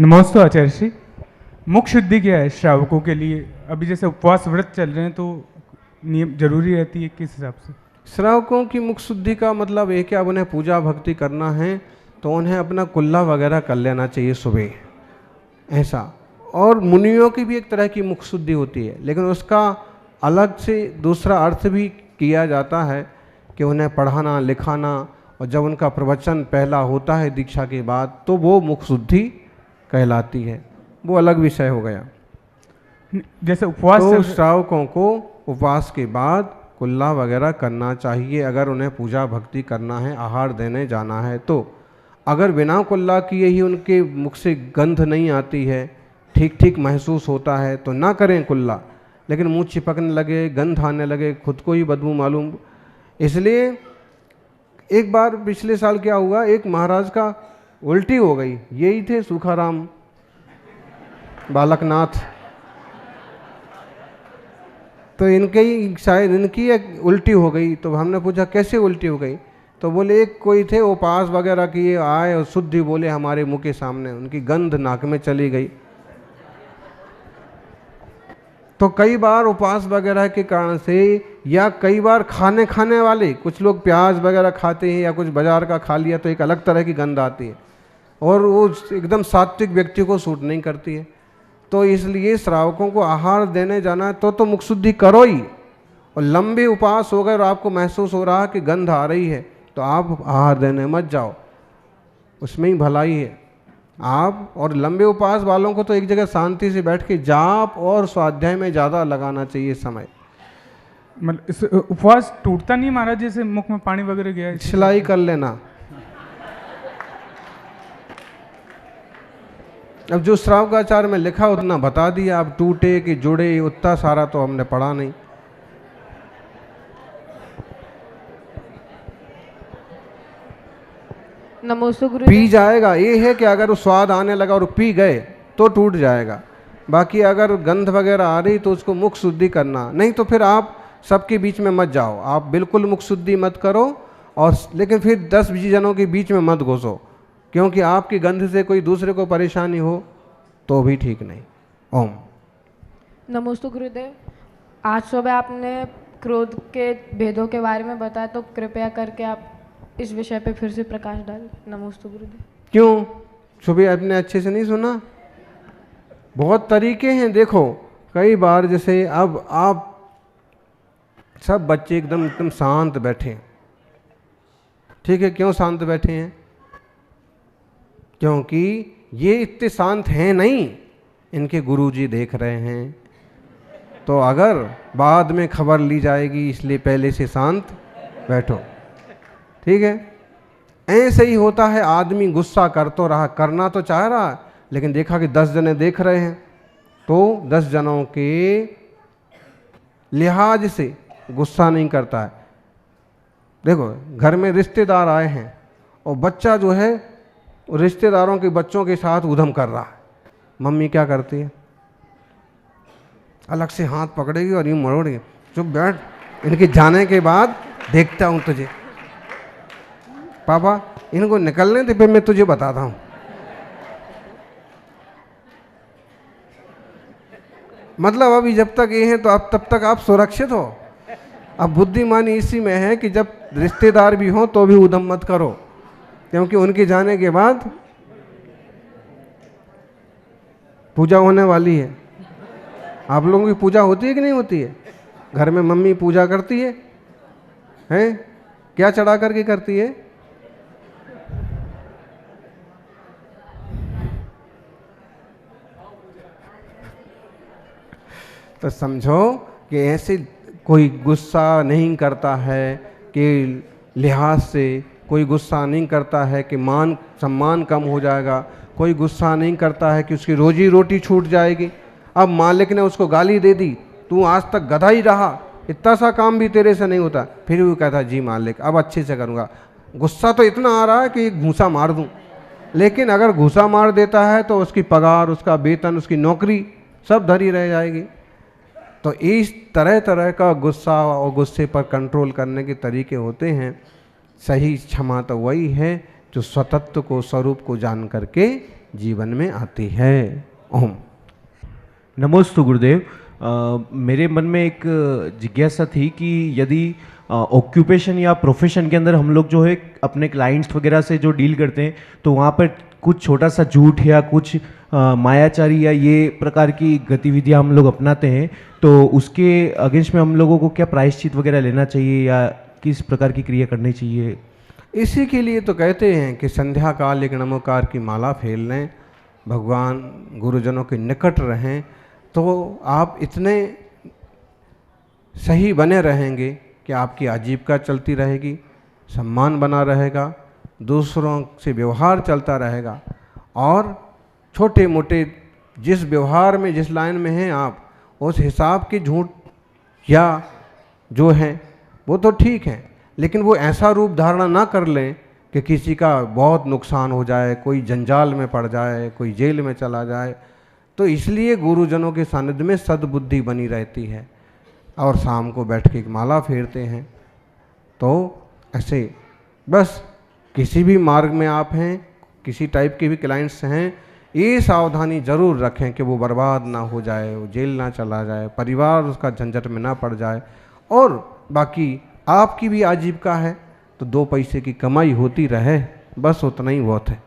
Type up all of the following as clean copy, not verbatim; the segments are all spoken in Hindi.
नमस्ते आचार्य श्री। मुख शुद्धि क्या है श्रावकों के लिए? अभी जैसे उपवास व्रत चल रहे हैं तो नियम जरूरी रहती है किस हिसाब से? श्रावकों की मुख शुद्धि का मतलब ये कि अब उन्हें पूजा भक्ति करना है तो उन्हें अपना कुल्ला वगैरह कर लेना चाहिए सुबह, ऐसा। और मुनियों की भी एक तरह की मुख शुद्धि होती है, लेकिन उसका अलग से दूसरा अर्थ भी किया जाता है कि उन्हें पढ़ाना लिखाना, और जब उनका प्रवचन पहला होता है दीक्षा के बाद तो वो मुख शुद्धि कहलाती है, वो अलग विषय हो गया। जैसे उपवास तो श्रावकों को उपवास के बाद कुल्ला वगैरह करना चाहिए अगर उन्हें पूजा भक्ति करना है, आहार देने जाना है तो। अगर बिना कुल्ला किए ही उनके मुख से गंध नहीं आती है, ठीक ठीक महसूस होता है तो ना करें कुल्ला, लेकिन मुंह चिपकने लगे, गंध आने लगे, खुद को ही बदबू मालूम। इसलिए एक बार पिछले साल क्या हुआ, एक महाराज का उल्टी हो गई, यही थे सुखाराम बालकनाथ, तो इनके ही शायद इनकी एक उल्टी हो गई। तो हमने पूछा कैसे उल्टी हो गई, तो बोले एक कोई थे उपवास वगैरह किए आए और शुद्धि बोले हमारे मुंह के सामने, उनकी गंध नाक में चली गई। तो कई बार उपवास वगैरह के कारण से, या कई बार खाने वाले कुछ लोग प्याज वगैरह खाते हैं या कुछ बाजार का खा लिया तो एक अलग तरह की गंध आती है और वो एकदम सात्विक व्यक्ति को सूट नहीं करती है। तो इसलिए श्रावकों को आहार देने जाना है तो मुख शुद्धि करो ही, और लंबे उपवास हो गए और आपको महसूस हो रहा है कि गंध आ रही है तो आप आहार देने मत जाओ, उसमें ही भलाई है। आप और लंबे उपवास वालों को तो एक जगह शांति से बैठ के जाप और स्वाध्याय में ज़्यादा लगाना चाहिए समय। मतलब इस उपवास टूटता नहीं महाराज, जैसे मुख में पानी वगैरह गया? सिलाई कर लेना। अब जो श्रावकाचार्य में लिखा उतना बता दिया, अब टूटे कि जुड़े उतना सारा तो हमने पढ़ा नहीं। नमस्ते गुरु। पी जाएगा, ये है कि अगर वो स्वाद आने लगा और पी गए तो टूट जाएगा। बाकी अगर गंध वगैरह आ रही तो उसको मुख शुद्धि करना, नहीं तो फिर आप सबके बीच में मत जाओ, आप बिल्कुल मुख शुद्धि मत करो। और लेकिन फिर 10-20 जनों के बीच में मत घुसो, क्योंकि आपकी गंध से कोई दूसरे को परेशानी हो तो भी ठीक नहीं। ओम नमस्ते गुरुदेव। आज सुबह आपने क्रोध के भेदों के बारे में बताया, तो कृपया करके आप इस विषय पे फिर से प्रकाश डालें। नमस्ते गुरुदेव। क्यों सुबह आपने अच्छे से नहीं सुना? बहुत तरीके हैं। देखो कई बार जैसे अब आप सब बच्चे एकदम शांत बैठे, ठीक है, क्यों शांत बैठे हैं? क्योंकि ये इतने शांत हैं नहीं, इनके गुरुजी देख रहे हैं, तो अगर बाद में खबर ली जाएगी इसलिए पहले से शांत बैठो, ठीक है। ऐसे ही होता है, आदमी गुस्सा कर तो रहा, करना तो चाह रहा है, लेकिन देखा कि 10 जने देख रहे हैं तो 10 जनों के लिहाज से गुस्सा नहीं करता है। देखो घर में रिश्तेदार आए हैं और बच्चा जो है रिश्तेदारों के बच्चों के साथ उधम कर रहा है, मम्मी क्या करती है? अलग से हाथ पकड़ेगी और यूँ मरोड़ेगी, चुप बैठ, इनके जाने के बाद देखता हूँ तुझे, पापा इनको निकलने दे फिर मैं तुझे बताता हूँ। मतलब अभी जब तक ये हैं तो अब तब तक आप सुरक्षित हो। अब बुद्धिमानी इसी में है कि जब रिश्तेदार भी हों तो भी उधम मत करो, क्योंकि उनके जाने के बाद पूजा होने वाली है। आप लोगों की पूजा होती है कि नहीं होती है? घर में मम्मी पूजा करती है, हैं? क्या चढ़ा करके करती है? तो समझो कि ऐसे कोई गुस्सा नहीं करता है कि लिहाज से, कोई गुस्सा नहीं करता है कि मान सम्मान कम हो जाएगा, कोई गुस्सा नहीं करता है कि उसकी रोजी रोटी छूट जाएगी। अब मालिक ने उसको गाली दे दी, तू आज तक गधा ही रहा, इतना सा काम भी तेरे से नहीं होता, फिर भी कहता जी मालिक अब अच्छे से करूँगा। गुस्सा तो इतना आ रहा है कि घूंसा मार दूँ, लेकिन अगर घूंसा मार देता है तो उसकी पगार, उसका वेतन, उसकी नौकरी सब धरी रह जाएगी। तो इस तरह का गुस्सा और गुस्से पर कंट्रोल करने के तरीके होते हैं। सही क्षमा तो वही है जो स्वतत्व को, स्वरूप को जान करके जीवन में आती है। ओम। नमोस्तु गुरुदेव। मेरे मन में एक जिज्ञासा थी कि यदि ऑक्यूपेशन या प्रोफेशन के अंदर हम लोग जो है अपने क्लाइंट्स वगैरह से जो डील करते हैं तो वहाँ पर कुछ छोटा सा झूठ या कुछ मायाचारी या ये प्रकार की गतिविधियाँ हम लोग अपनाते हैं, तो उसके अगेंस्ट में हम लोगों को क्या प्रायश्चित वगैरह लेना चाहिए या किस प्रकार की क्रिया करनी चाहिए? इसी के लिए तो कहते हैं कि संध्या काल एक नमोकार की माला फेर लें, भगवान गुरुजनों के निकट रहें, तो आप इतने सही बने रहेंगे कि आपकी आजीविका चलती रहेगी, सम्मान बना रहेगा, दूसरों से व्यवहार चलता रहेगा, और छोटे मोटे जिस व्यवहार में जिस लाइन में हैं आप उस हिसाब के झूठ या जो हैं वो तो ठीक है, लेकिन वो ऐसा रूप धारणा ना कर लें कि किसी का बहुत नुकसान हो जाए, कोई जंजाल में पड़ जाए, कोई जेल में चला जाए। तो इसलिए गुरुजनों के सानिध्य में सद्बुद्धि बनी रहती है और शाम को बैठ के एक माला फेरते हैं। तो ऐसे बस किसी भी मार्ग में आप हैं, किसी टाइप के भी क्लाइंट्स हैं, ये सावधानी जरूर रखें कि वो बर्बाद ना हो जाए, वो जेल ना चला जाए, परिवार उसका झंझट में ना पड़ जाए, और बाकी आपकी भी आजीविका है तो 2 पैसे की कमाई होती रहे, बस उतना ही बहुत है।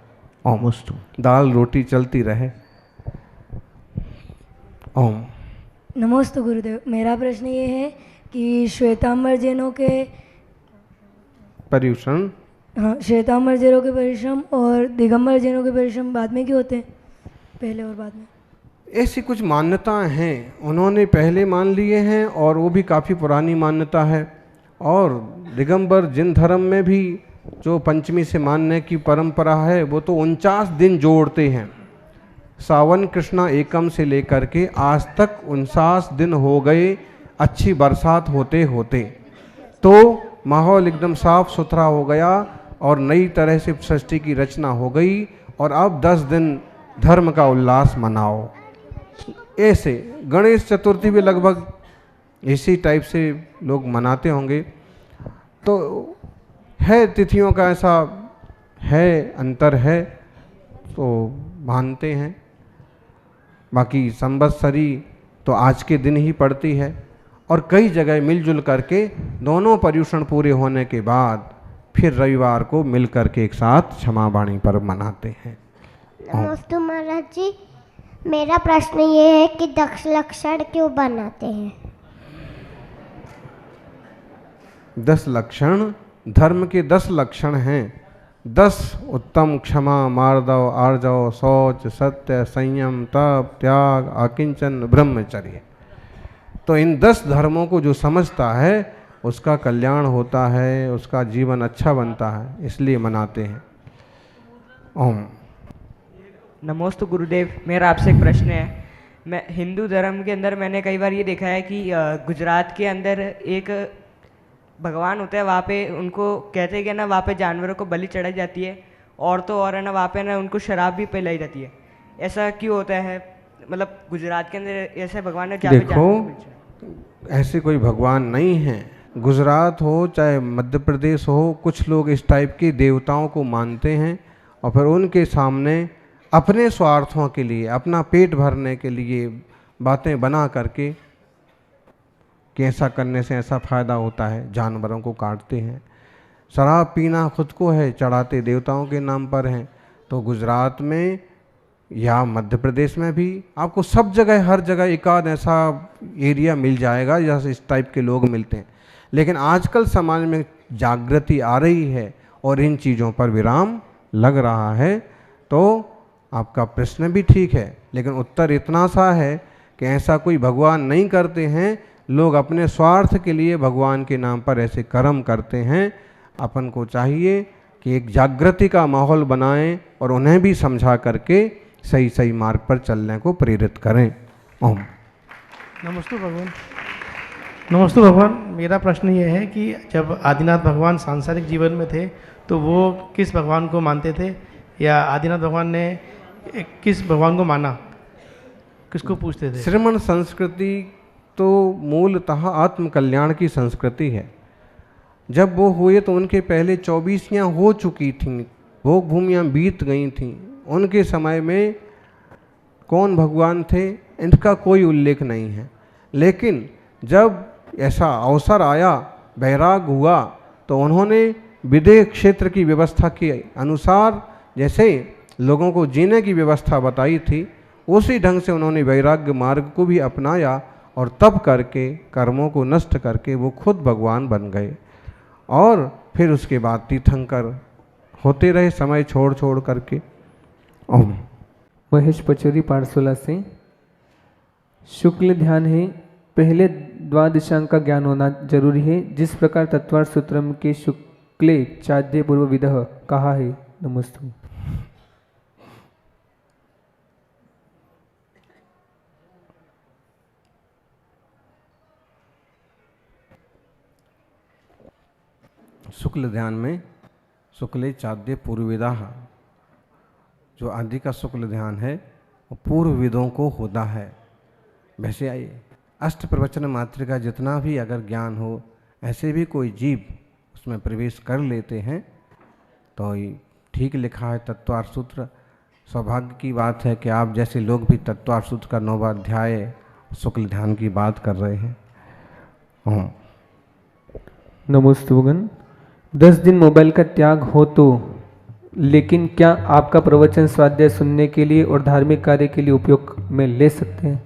ऑलमोस्ट दाल रोटी चलती रहे। ओम। नमोस्तु गुरुदेव। मेरा प्रश्न ये है कि श्वेतांबर जैनों के पर्यूषण, हाँ, श्वेतांबर जैनों के परिश्रम और दिगंबर जैनों के परिश्रम बाद में क्यों होते हैं, पहले और बाद में? ऐसी कुछ मान्यताएं हैं, उन्होंने पहले मान लिए हैं और वो भी काफ़ी पुरानी मान्यता है। और दिगंबर जिन धर्म में भी जो पंचमी से मानने की परंपरा है वो तो 49 दिन जोड़ते हैं। सावन कृष्णा एकम से लेकर के आज तक 49 दिन हो गए अच्छी बरसात होते होते, तो माहौल एकदम साफ सुथरा हो गया और नई तरह से सृष्टि की रचना हो गई, और अब 10 दिन धर्म का उल्लास मनाओ। ऐसे गणेश चतुर्थी भी लगभग इसी टाइप से लोग मनाते होंगे। तो है तिथियों का ऐसा है, अंतर है, तो मानते हैं। बाकी संवत्सरी तो आज के दिन ही पड़ती है, और कई जगह मिलजुल करके दोनों पर्यूषण पूरे होने के बाद फिर रविवार को मिल करके एक साथ क्षमा वाणी पर्व मनाते हैं। नमस्ते महाराज जी, मेरा प्रश्न ये है कि 10 लक्षण क्यों बनाते हैं? 10 लक्षण धर्म के 10 लक्षण हैं। 10 उत्तम क्षमा, मार्दव, आर्जव, शौच, सत्य, संयम, तप, त्याग, अकिंचन, ब्रह्मचर्य। तो इन 10 धर्मों को जो समझता है उसका कल्याण होता है, उसका जीवन अच्छा बनता है, इसलिए मनाते हैं। ओम। नमोस्तु गुरुदेव। मेरा आपसे एक प्रश्न है। मैं हिंदू धर्म के अंदर मैंने कई बार ये देखा है कि गुजरात के अंदर एक भगवान होता है, वहाँ पे उनको कहते हैं कि ना वहाँ पे जानवरों को बलि चढ़ाई जाती है, और तो और है ना वहाँ पे ना उनको शराब भी पिलाई जाती है। ऐसा क्यों होता है? मतलब गुजरात के अंदर ऐसे भगवान है जहाँ पे जानवर को बलि चढ़ाई? ऐसे कोई भगवान नहीं है। गुजरात हो चाहे मध्य प्रदेश हो, कुछ लोग इस टाइप के देवताओं को मानते हैं और फिर उनके सामने अपने स्वार्थों के लिए, अपना पेट भरने के लिए बातें बना करके कि ऐसा करने से ऐसा फ़ायदा होता है, जानवरों को काटते हैं। शराब पीना खुद को है, चढ़ाते देवताओं के नाम पर हैं। तो गुजरात में या मध्य प्रदेश में भी आपको सब जगह, हर जगह एक आध ऐसा एरिया मिल जाएगा जैसे इस टाइप के लोग मिलते हैं। लेकिन आजकल समाज में जागृति आ रही है और इन चीज़ों पर विराम लग रहा है। तो आपका प्रश्न भी ठीक है, लेकिन उत्तर इतना सा है कि ऐसा कोई भगवान नहीं करते हैं। लोग अपने स्वार्थ के लिए भगवान के नाम पर ऐसे कर्म करते हैं। अपन को चाहिए कि एक जागृति का माहौल बनाएं और उन्हें भी समझा करके सही सही मार्ग पर चलने को प्रेरित करें। ओम। नमस्ते भगवान। नमस्ते भगवान। मेरा प्रश्न ये है कि जब आदिनाथ भगवान सांसारिक जीवन में थे तो वो किस भगवान को मानते थे, या आदिनाथ भगवान ने किस भगवान को माना, किसको पूछते थे? श्रमण संस्कृति तो मूलतः आत्म कल्याण की संस्कृति है। जब वो हुए तो उनके पहले 24याँ हो चुकी थीं, भोग भूमियाँ बीत गई थीं, उनके समय में कौन भगवान थे इनका कोई उल्लेख नहीं है। लेकिन जब ऐसा अवसर आया, वैराग हुआ, तो उन्होंने विदेह क्षेत्र की व्यवस्था के अनुसार जैसे लोगों को जीने की व्यवस्था बताई थी, उसी ढंग से उन्होंने वैराग्य मार्ग को भी अपनाया और तब करके कर्मों को नष्ट करके वो खुद भगवान बन गए। और फिर उसके बाद तीर्थंकर होते रहे समय छोड़ छोड़ करके। ओम। महेश पचौरी पारसोला से। शुक्ल ध्यान है, पहले द्वादशांक का ज्ञान होना जरूरी है, जिस प्रकार तत्वार सूत्रम के शुक्ले चाद्य पूर्व विदह कहा है। नमस्तु। शुक्ल ध्यान में शुक्ले चाद्य पूर्वविदा, जो आदि का शुक्ल ध्यान है वो पूर्वविदों को होता है। वैसे आइए अष्ट प्रवचन मात्र का जितना भी अगर ज्ञान हो, ऐसे भी कोई जीव उसमें प्रवेश कर लेते हैं तो ये ठीक लिखा है तत्वार सूत्र। सौभाग्य की बात है कि आप जैसे लोग भी तत्वार सूत्र का 9वां अध्याय शुक्ल ध्यान की बात कर रहे हैं। नमोस्तुगन। 10 दिन मोबाइल का त्याग हो तो, लेकिन क्या आपका प्रवचन स्वाध्याय सुनने के लिए और धार्मिक कार्य के लिए उपयोग में ले सकते हैं?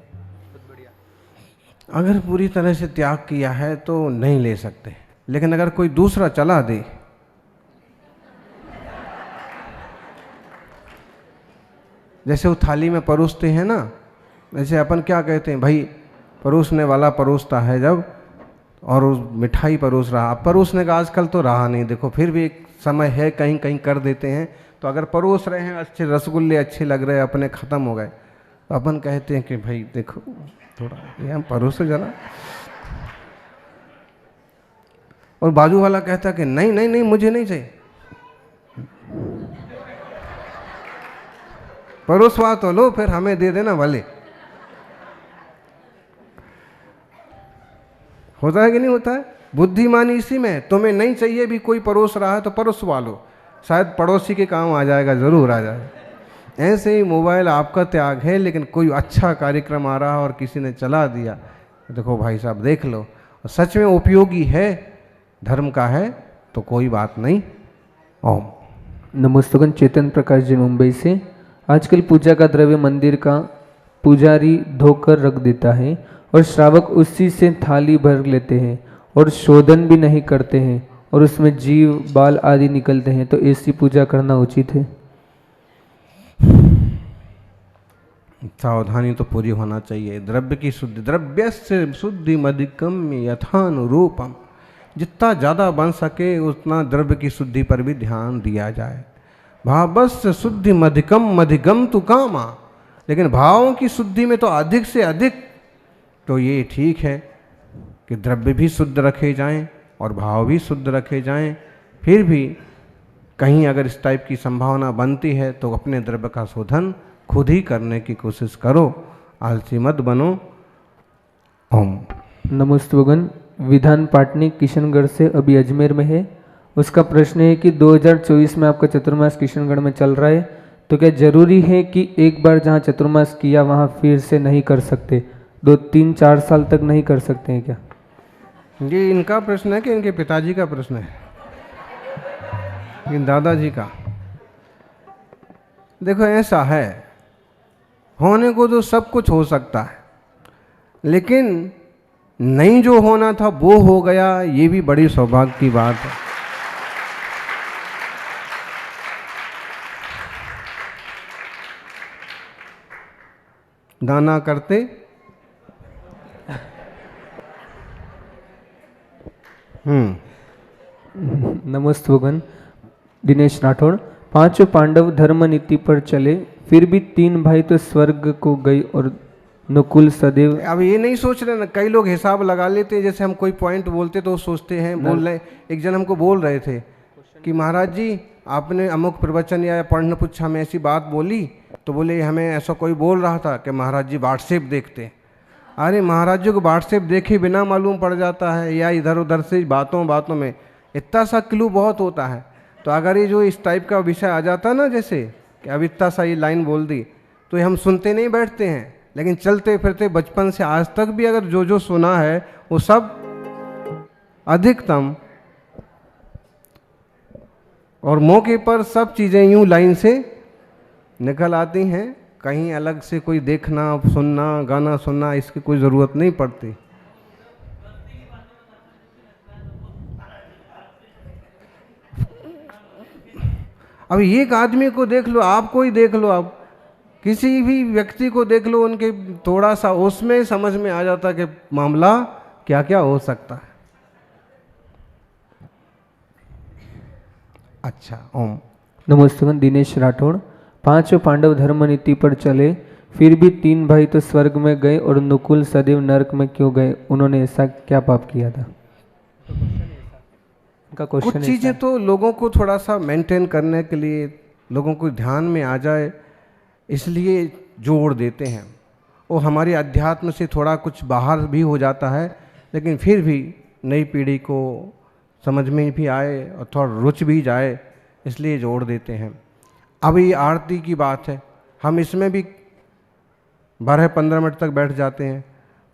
अगर पूरी तरह से त्याग किया है तो नहीं ले सकते, लेकिन अगर कोई दूसरा चला दे, जैसे वो थाली में परोसते हैं ना, जैसे अपन क्या कहते हैं भाई, परोसने वाला परोसता है जब, और उस मिठाई परोस रहा। अब परोसने का आजकल तो रहा नहीं, देखो फिर भी एक समय है कहीं कहीं कर देते हैं। तो अगर परोस रहे हैं, अच्छे रसगुल्ले अच्छे लग रहे हैं, अपने ख़त्म हो गए, तो अपन कहते हैं कि भाई देखो थोड़ा यहाँ परोसो जरा, और बाजू वाला कहता कि नहीं नहीं नहीं मुझे नहीं चाहिए, परोसवा तो लो फिर हमें दे देना वाले। होता है कि नहीं होता है? बुद्धिमानी इसी में, तुम्हें नहीं चाहिए भी कोई परोस रहा है तो परोसवा लो, शायद पड़ोसी के काम आ जाएगा, ज़रूर आ जाएगा। ऐसे ही मोबाइल आपका त्याग है, लेकिन कोई अच्छा कार्यक्रम आ रहा है और किसी ने चला दिया, देखो भाई साहब देख लो, सच में उपयोगी है, धर्म का है तो कोई बात नहीं। ओम। नमस्तुगन। चेतन प्रकाश जी मुंबई से। आजकल पूजा का द्रव्य मंदिर का पुजारी धोकर रख देता है और श्रावक उसी से थाली भर लेते हैं और शोधन भी नहीं करते हैं और उसमें जीव बाल आदि निकलते हैं, तो ऐसी पूजा करना उचित है? सावधानी तो पूरी होना चाहिए। द्रव्य की शुद्धि, द्रव्यस्य शुद्धि मधिकम यथानुरूपम, जितना ज़्यादा बन सके उतना द्रव्य की शुद्धि पर भी ध्यान दिया जाए। भावस्य शुद्धि मधिकम मधिगम तु कामा, लेकिन भावों की शुद्धि में तो अधिक से अधिक, तो ये ठीक है कि द्रव्य भी शुद्ध रखे जाएं और भाव भी शुद्ध रखे जाएं। फिर भी कहीं अगर इस टाइप की संभावना बनती है तो अपने द्रव्य का शोधन खुद ही करने की कोशिश करो, आलसी मत बनो। ओम। नमस्तुगन। विधान पाटनी किशनगढ़ से अभी अजमेर में है। उसका प्रश्न है कि 2024 में आपका चतुर्मास किशनगढ़ में चल रहा है, तो क्या जरूरी है कि एक बार जहाँ चतुर्मास किया वहाँ फिर से नहीं कर सकते, 2-3-4 साल तक नहीं कर सकते हैं क्या? ये इनका प्रश्न है कि इनके पिताजी का प्रश्न है, इन दादाजी का? देखो ऐसा है, होने को तो सब कुछ हो सकता है, लेकिन नहीं जो होना था वो हो गया, ये भी बड़ी सौभाग्य की बात है। दाना करते नमस्तुगन। दिनेश राठौड़। 5 पांडव धर्म नीति पर चले, फिर भी 3 भाई तो स्वर्ग को गए और नकुल सदैव। अब ये नहीं सोच रहे ना, कई लोग हिसाब लगा लेते हैं, जैसे हम कोई पॉइंट बोलते तो सोचते हैं, बोल रहे, एक जन हमको बोल रहे थे कि महाराज जी आपने अमुक प्रवचन या पढ़ने पूछा में ऐसी बात बोली, तो बोले हमें ऐसा कोई बोल रहा था कि महाराज जी व्हाट्सएप देखते। अरे महाराज जी को व्हाट्सएप देखे बिना मालूम पड़ जाता है, या इधर उधर से बातों बातों में इतना सा क्लू बहुत होता है। तो अगर ये जो इस टाइप का विषय आ जाता ना, जैसे कि अब इतना सा ये लाइन बोल दी तो ये हम सुनते नहीं बैठते हैं, लेकिन चलते फिरते बचपन से आज तक भी अगर जो जो सुना है वो सब अधिकतम और मौके पर सब चीज़ें यूं लाइन से निकल आती हैं। कहीं अलग से कोई देखना सुनना गाना सुनना इसकी कोई ज़रूरत नहीं पड़ती। अब एक आदमी को देख लो, आपको ही देख लो, आप किसी भी व्यक्ति को देख लो, उनके थोड़ा सा उसमें समझ में आ जाता कि मामला क्या क्या हो सकता है। अच्छा, ओम। नमोस्तुगन दिनेश राठौड़। पांचों पांडव धर्म नीति पर चले, फिर भी 3 भाई तो स्वर्ग में गए और नकुल सदैव नरक में क्यों गए? उन्होंने ऐसा क्या पाप किया था? उनका क्वेश्चन कुछ चीज़ें तो लोगों को थोड़ा सा मेंटेन करने के लिए, लोगों को ध्यान में आ जाए इसलिए जोड़ देते हैं। वो हमारे अध्यात्म से थोड़ा कुछ बाहर भी हो जाता है, लेकिन फिर भी नई पीढ़ी को समझ में भी आए और थोड़ा रुच भी जाए इसलिए जोड़ देते हैं। अभी आरती की बात है, हम इसमें भी 12-15 मिनट तक बैठ जाते हैं।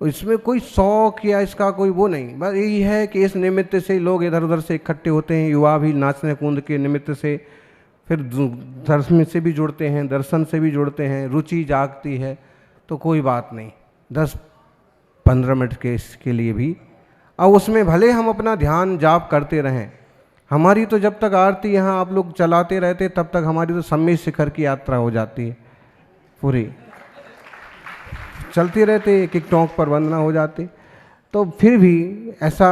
इसमें कोई शौक या इसका कोई वो नहीं, बस यही है कि इस निमित्त से लोग इधर उधर से इकट्ठे होते हैं, युवा भी नाचने कूद के निमित्त से, फिर दर्शन से भी जुड़ते हैं, दर्शन से भी जुड़ते हैं, रुचि जागती है, तो कोई बात नहीं 10-15 मिनट के इसके लिए भी। अब उसमें भले हम अपना ध्यान जाप करते रहें, हमारी तो जब तक आरती यहाँ आप लोग चलाते रहते तब तक हमारी तो सम्मित शिखर की यात्रा हो जाती है, पूरी चलते रहते, एक एक टोंक पर वंदना हो जाती। तो फिर भी ऐसा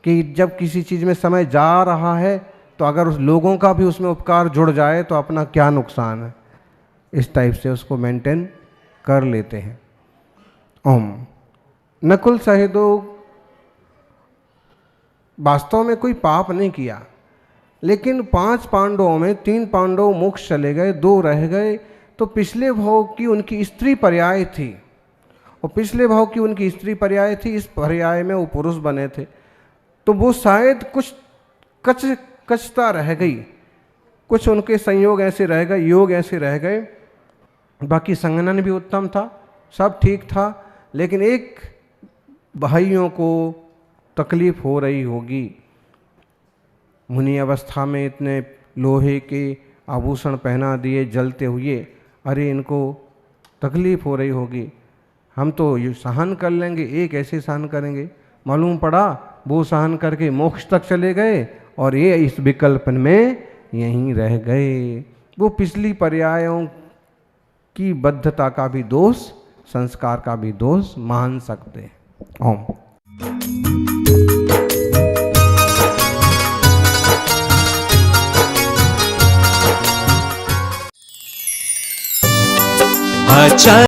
कि जब किसी चीज़ में समय जा रहा है तो अगर उस लोगों का भी उसमें उपकार जुड़ जाए तो अपना क्या नुकसान है, इस टाइप से उसको मेंटेन कर लेते हैं। ओम। नकुल सहदेव वास्तव में कोई पाप नहीं किया, लेकिन 5 पांडवों में 3 पांडव मोक्ष चले गए, 2 रह गए। तो पिछले भाव की उनकी स्त्री पर्याय थी, और पिछले भाव की उनकी स्त्री पर्याय थी, इस पर्याय में वो पुरुष बने थे, तो वो शायद कुछ कचता रह गई, कुछ उनके संयोग ऐसे रह गए, योग ऐसे रह गए। बाकी संगनन भी उत्तम था, सब ठीक था, लेकिन एक भाइयों को तकलीफ हो रही होगी। मुनि अवस्था में इतने लोहे के आभूषण पहना दिए जलते हुए, अरे इनको तकलीफ हो रही होगी, हम तो ये सहन कर लेंगे, एक ऐसे सहन करेंगे। मालूम पड़ा वो सहन करके मोक्ष तक चले गए और ये इस विकल्प में यहीं रह गए। वो पिछली पर्यायों की बद्धता का भी दोष, संस्कार का भी दोष मान सकते हैं। ओम। अच्छा